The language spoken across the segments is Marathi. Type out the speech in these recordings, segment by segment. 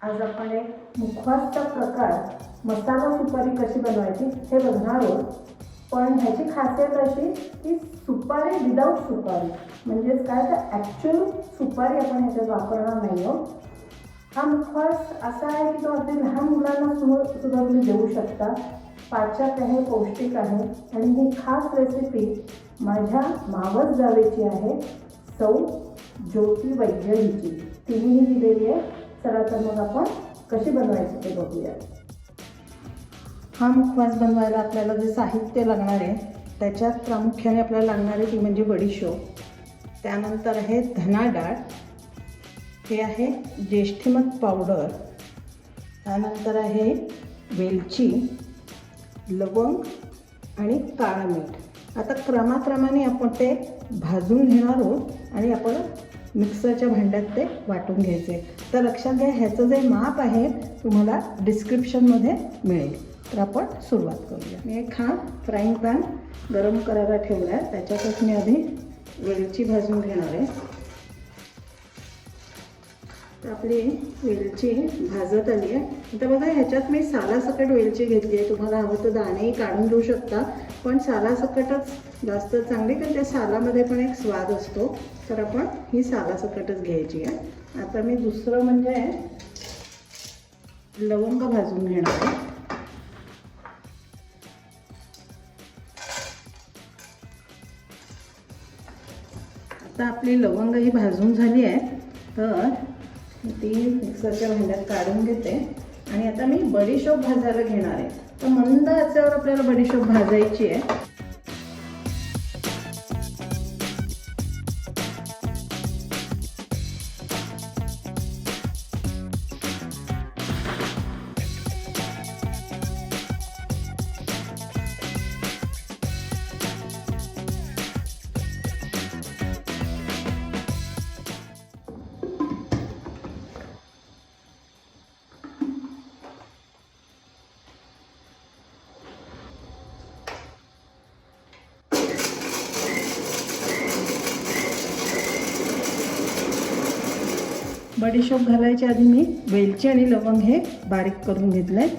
आज आपण एक मुखवासचा प्रकार मसाला सुपारी कशी बनवायची हे बघणार आहोत. पण ह्याची खासियत अशी की सुपारी विदाऊट सुपारी, म्हणजेच काय तर ॲक्च्युअल सुपारी आपण ह्याच्यात वापरणार नाही आहोत. हा मुखवास असा आहे की तो अगदी लहान मुलांना सुद्धा तुम्ही देऊ शकता. पाचक आहे, पौष्टिक आहे आणि ही खास रेसिपी माझ्या मावस जावेची आहे, सौ ज्योती वैद्य हिची. तिनेही दिलेली आहे. चला तर मग आपण कशी बनवायची ते बघूया. हा मुखवास बनवायला आपल्याला जे साहित्य लागणार आहे त्याच्यात प्रामुख्याने आपल्याला लागणारे ती म्हणजे बडीशेप, त्यानंतर आहे धना डाळ, हे आहे ज्येष्ठीमध पावडर, त्यानंतर आहे वेलची, लवंग आणि काळं मीठ. आता क्रमाक्रमाने आपण ते भाजून घेणार आहोत आणि आपण मिक्सरच्या भांड्यात ते वाटून घ्यायचे. तर लक्षात घ्या, ह्याचं जे माप आहे तुम्हाला डिस्क्रिप्शनमध्ये मिळेल. तर आपण सुरुवात करूया. मी एक फ्राईंग पॅन गरम करायला ठेवला आहे. त्याच्यातच मी आधी वेलची भाजून घेणार आहे. तर आपली वेलची भाजत आली आहे. आता बघा, ह्याच्यात मी सालासकट वेलची घेतली आहे. तुम्हाला हवं तर दाणेही काढून घेऊ शकता, पण सालासकटच जास्त चांगली, कारण त्या सालामध्ये पण एक स्वाद असतो. तर आपण ही सालासकटच घ्यायची आहे. आता मी दुसरं म्हणजे लवंग भाजून घेणार आहे. आता आपली लवंग ही भाजून झाली आहे, तर ती मिक्सरच्या भांड्यात काढून घेते. आणि आता मी बडीशेप भाजायला घेणार आहे. तर मंद आचेवर आपल्याला बडीशेप भाजायची आहे. बडीशेप घालायच्या आधी मी वेलची आणि लवंग हे बारीक करून घेतलं आहे.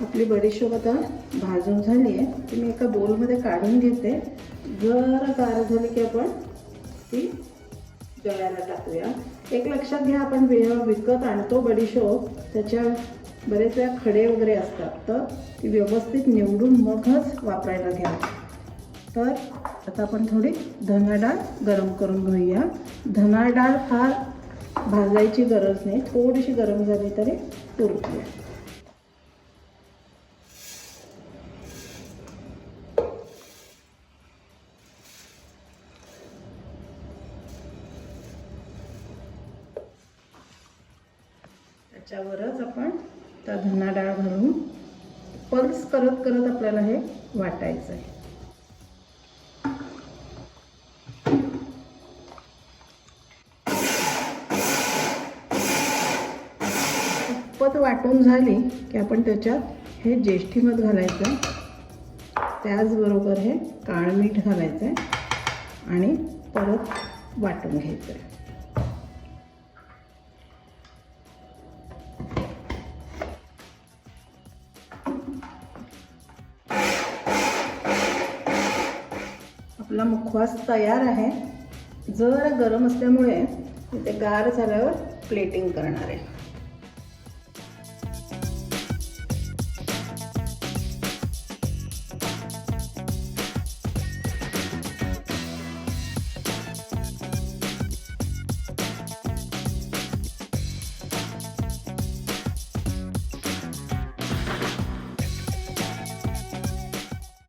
आपली बडीशेप आता भाजून झाली आहे. ती मी एका बोलमध्ये काढून घेते. जरा गार झाली की आपण ती गळ्याला टाकूया. एक लक्षात घ्या, आपण विकत आणतो बडीशेप, त्याच्या बरेच वेळा खडे वगैरे असतात, तर ती व्यवस्थित निवडून मगच वापरायला घ्या. तर आता आपण थोडी धना डाळ गरम करून घेऊया. धना डाळ फार भाजायची गरज नाही, थोडीशी गरम झाली तरी पुरते. त्याच्यावरच आपण त्या धना डाळ घालून पल्स करत करत आपल्याला हे वाटायचं आहे. वाटून झाली की आपण त्याच्यात हे ज्येष्ठीमध घालायचं, त्याचबरोबर हे काळं मीठ घालायचं आणि परत वाटून घ्यायचं. आपला मुखवास तयार आहे. जरा गरम असल्यामुळे ते गार झाल्यावर प्लेटिंग करणार आहे.